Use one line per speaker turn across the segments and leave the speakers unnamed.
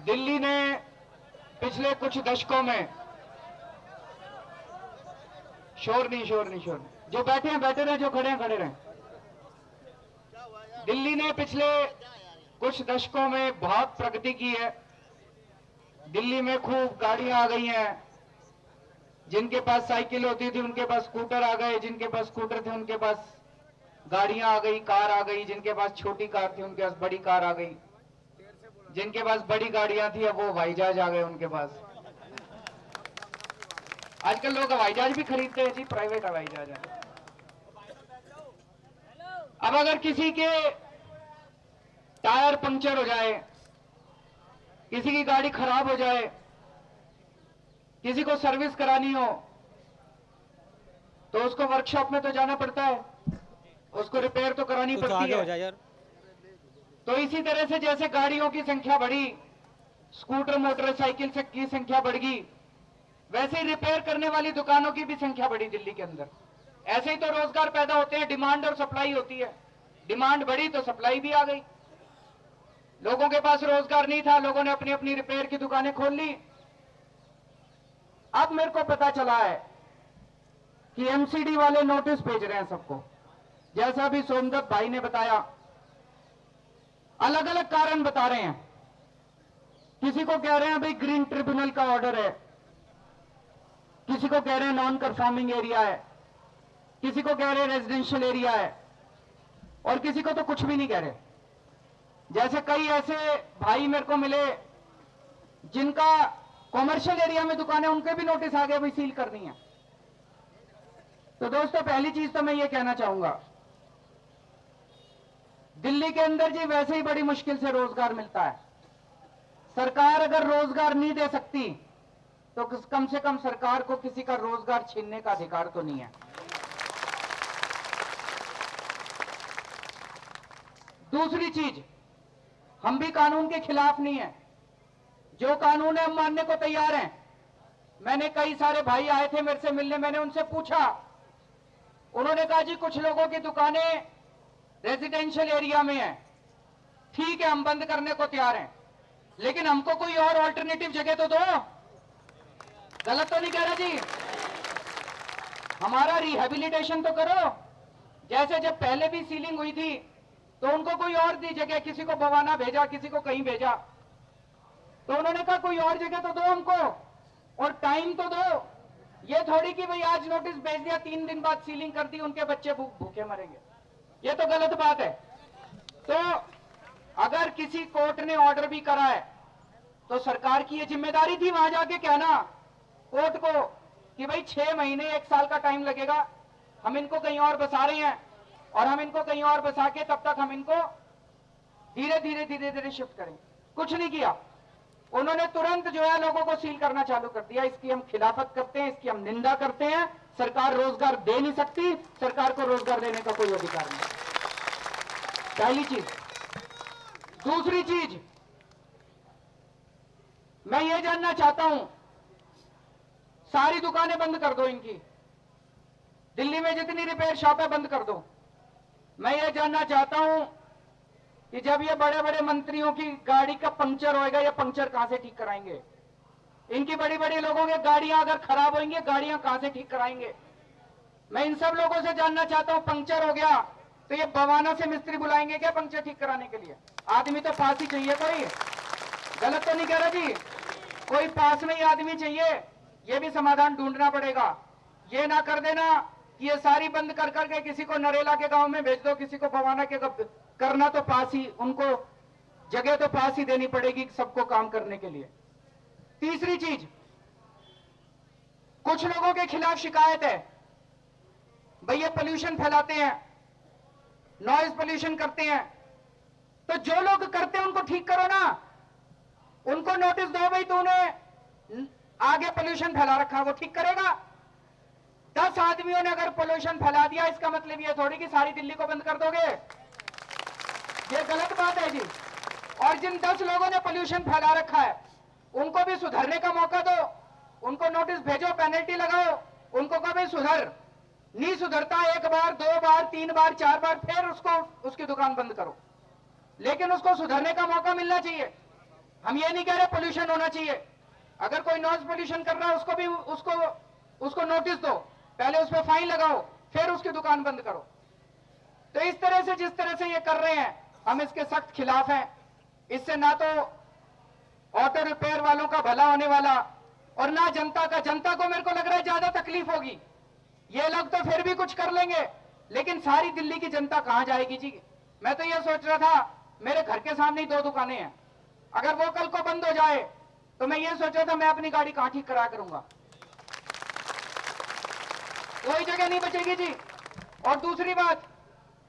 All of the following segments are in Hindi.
दिल्ली ने पिछले कुछ दशकों में, शोर नहीं, जो बैठे हैं बैठे रहे, जो खड़े हैं खड़े रहे। दिल्ली ने पिछले कुछ दशकों में बहुत प्रगति की है। दिल्ली में खूब गाड़ियां आ गई हैं। जिनके पास साइकिल होती थी उनके पास स्कूटर आ गए, जिनके पास स्कूटर थे उनके पास गाड़ियां आ गई, कार आ गई, जिनके पास छोटी कार थी उनके पास बड़ी कार आ गई, जिनके पास बड़ी गाड़ियां थी अब वो हवाई जहाज आ गए उनके पास। आजकल लोग हवाई जहाज भी खरीदते हैं जी, प्राइवेट हवाई जहाज है। अब अगर किसी के टायर पंक्चर हो जाए, किसी की गाड़ी खराब हो जाए, किसी को सर्विस करानी हो तो उसको वर्कशॉप में तो जाना पड़ता है, उसको रिपेयर तो करानी पड़ती है यार। तो इसी तरह से जैसे गाड़ियों की संख्या बढ़ी, स्कूटर मोटरसाइकिल की संख्या बढ़ गई, वैसे ही रिपेयर करने वाली दुकानों की भी संख्या बढ़ी दिल्ली के अंदर। ऐसे ही तो रोजगार पैदा होते हैं, डिमांड और सप्लाई होती है। डिमांड बढ़ी तो सप्लाई भी आ गई। लोगों के पास रोजगार नहीं था, लोगों ने अपनी अपनी रिपेयर की दुकानें खोल ली। अब मेरे को पता चला है कि एमसीडी वाले नोटिस भेज रहे हैं सबको, जैसा भी सोमदत्त भाई ने बताया। अलग अलग कारण बता रहे हैं। किसी को कह रहे हैं भाई ग्रीन ट्रिब्यूनल का ऑर्डर है, किसी को कह रहे हैं नॉन कंफॉर्मिंग एरिया है, किसी को कह रहे हैं रेजिडेंशियल एरिया है, और किसी को तो कुछ भी नहीं कह रहे। जैसे कई ऐसे भाई मेरे को मिले जिनका कॉमर्शियल एरिया में दुकान है, उनके भी नोटिस आ गए भाई सील करनी है। तो दोस्तों पहली चीज तो मैं ये कहना चाहूंगा, दिल्ली के अंदर जी वैसे ही बड़ी मुश्किल से रोजगार मिलता है। सरकार अगर रोजगार नहीं दे सकती तो कम से कम सरकार को किसी का रोजगार छीनने का अधिकार तो नहीं है। दूसरी चीज, हम भी कानून के खिलाफ नहीं है। जो कानून है हम मानने को तैयार हैं। मैंने कई सारे भाई आए थे मेरे से मिलने, मैंने उनसे पूछा, उन्होंने कहा जी कुछ लोगों की दुकानें रेजिडेंशियल एरिया में है, ठीक है हम बंद करने को तैयार हैं, लेकिन हमको कोई और ऑल्टरनेटिव जगह तो दो। गलत तो नहीं कह रहा जी? हमारा रिहेबिलिटेशन तो करो। जैसे जब पहले भी सीलिंग हुई थी तो उनको कोई और दी जगह, किसी को बवाना भेजा, किसी को कहीं भेजा, तो उन्होंने कहा कोई और जगह तो दो हमको और टाइम तो दो। ये थोड़ी कि भाई आज नोटिस भेज दिया 3 दिन बाद सीलिंग कर दी, उनके बच्चे भूखे मरेंगे। ये तो गलत बात है। तो अगर किसी कोर्ट ने ऑर्डर भी करा है तो सरकार की ये जिम्मेदारी थी वहां जाके कहना कोर्ट को कि भाई 6 महीने 1 साल का टाइम लगेगा, हम इनको कहीं और बसा रहे हैं और हम इनको कहीं और बसा के तब तक हम इनको धीरे धीरे शिफ्ट करें। कुछ नहीं किया उन्होंने, तुरंत जो है लोगों को सील करना चालू कर दिया। इसकी हम खिलाफत करते हैं, इसकी हम निंदा करते हैं। सरकार रोजगार दे नहीं सकती, सरकार को रोजगार देने का कोई अधिकार नहीं। पहली चीज। दूसरी चीज, मैं ये जानना चाहता हूं, सारी दुकानें बंद कर दो इनकी, दिल्ली में जितनी रिपेयर शॉप है बंद कर दो। मैं ये जानना चाहता हूं कि जब ये बड़े बड़े मंत्रियों की गाड़ी का पंक्चर होएगा, ये पंक्चर कहां से ठीक कराएंगे? इनकी बड़ी बड़ी लोगों की गाड़ियां अगर खराब होंगी, गाड़ियां कहां से ठीक कराएंगे? मैं इन सब लोगों से जानना चाहता हूं, पंक्चर हो गया तो ये बवाना से मिस्त्री बुलाएंगे क्या पंक्चर ठीक कराने के लिए? आदमी तो पास ही चाहिए कोई। गलत तो नहीं कह रहा जी? कोई पास में ही आदमी चाहिए। ये भी समाधान ढूंढना पड़ेगा। ये ना कर देना कि ये सारी बंद कर करके किसी को नरेला के गांव में भेज दो, किसी को बवाना के करना तो पास ही, उनको जगह तो पास ही देनी पड़ेगी सबको काम करने के लिए। तीसरी चीज, कुछ लोगों के खिलाफ शिकायत है, भाई ये पोल्यूशन फैलाते हैं, नॉइज पोल्यूशन करते हैं। तो जो लोग करते हैं उनको ठीक करो ना, उनको नोटिस दो भाई तूने आगे पोल्यूशन फैला रखा, वो ठीक करेगा। 10 आदमियों ने अगर पोल्यूशन फैला दिया, इसका मतलब ये थोड़ी कि सारी दिल्ली को बंद कर दोगे। ये गलत बात है जी। और जिन 10 लोगों ने पोल्यूशन फैला रखा है उनको भी सुधरने का मौका दो, उनको नोटिस भेजो, पेनल्टी लगाओ, उनको कहो भाई सुधर। नहीं सुधरता 1 बार 2 बार 3 बार 4 बार, फिर उसको उसकी दुकान बंद करो, लेकिन उसको सुधरने का मौका मिलना चाहिए। हम ये नहीं कह रहे पोल्यूशन होना चाहिए, अगर कोई नॉइज पोल्यूशन कर रहा है उसको भी उसको नोटिस दो, पहले उस पर फाइन लगाओ, फिर उसकी दुकान बंद करो। तो इस तरह से जिस तरह से ये कर रहे हैं हम इसके सख्त खिलाफ हैं। इससे ना तो ऑटो रिपेयर वालों का भला होने वाला और ना जनता का। जनता को मेरे को लग रहा है ज्यादा तकलीफ होगी। ये लोग तो फिर भी कुछ कर लेंगे, लेकिन सारी दिल्ली की जनता कहां जाएगी जी। मैं तो ये सोच रहा था, मेरे घर के सामने ही 2 दुकानें हैं, अगर वो कल को बंद हो जाए तो मैं ये सोच रहा था मैं अपनी गाड़ी कहां ठीक करा करूंगा, कोई जगह नहीं बचेगी जी। और दूसरी बात,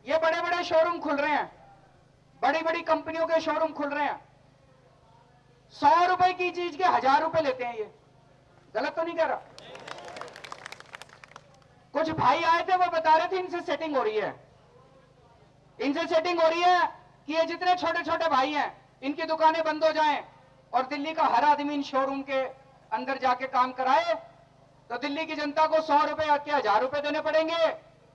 ये बड़े बड़े शोरूम खुल रहे हैं, बड़ी बड़ी कंपनियों के शोरूम खुल रहे हैं, 100 रुपए की चीज के 1000 रुपए लेते हैं। ये गलत तो नहीं कह रहा? कुछ भाई आए थे, वो बता रहे थे इनसे सेटिंग हो रही है, इनसे सेटिंग हो रही है कि ये जितने छोटे छोटे भाई हैं इनकी दुकानें बंद हो जाएं और दिल्ली का हर आदमी इन शोरूम के अंदर जाके काम कराए, तो दिल्ली की जनता को 100 रुपए या 1000 रुपए देने पड़ेंगे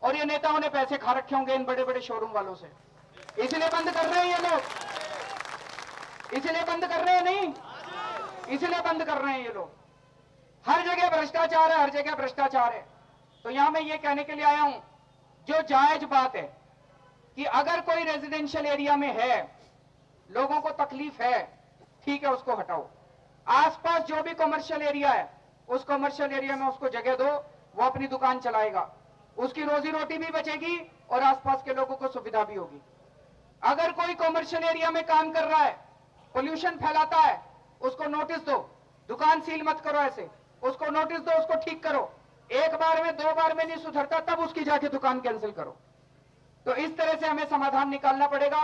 और ये नेताओं ने पैसे खा रखे होंगे इन बड़े बड़े शोरूम वालों से। इसलिए बंद कर रहे हैं ये लोग, इसलिए बंद कर रहे हैं, नहीं इसलिए बंद कर रहे हैं ये लोग। हर जगह भ्रष्टाचार है, हर जगह भ्रष्टाचार है। तो यहां मैं ये कहने के लिए आया हूं, जो जायज बात है कि अगर कोई रेजिडेंशियल एरिया में है, लोगों को तकलीफ है, ठीक है उसको हटाओ। आसपास जो भी कमर्शियल एरिया है उस कमर्शियल एरिया में उसको जगह दो, वो अपनी दुकान चलाएगा, उसकी रोजी रोटी भी बचेगी और आसपास के लोगों को सुविधा भी होगी। अगर कोई कमर्शियल एरिया में काम कर रहा है, पोल्यूशन फैलाता है, उसको नोटिस दो, दुकान सील मत करो, ऐसे उसको नोटिस दो, उसको ठीक करो। एक बार में 2 बार में नहीं सुधरता तब उसकी जाके दुकान कैंसिल करो। तो इस तरह से हमें समाधान निकालना पड़ेगा।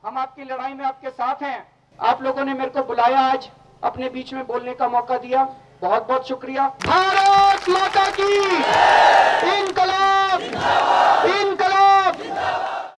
हम आपकी लड़ाई में आपके साथ हैं। आप लोगों ने मेरे को बुलाया, आज अपने बीच में बोलने का मौका दिया, बहुत बहुत शुक्रिया। भारत माता की इंकलाब।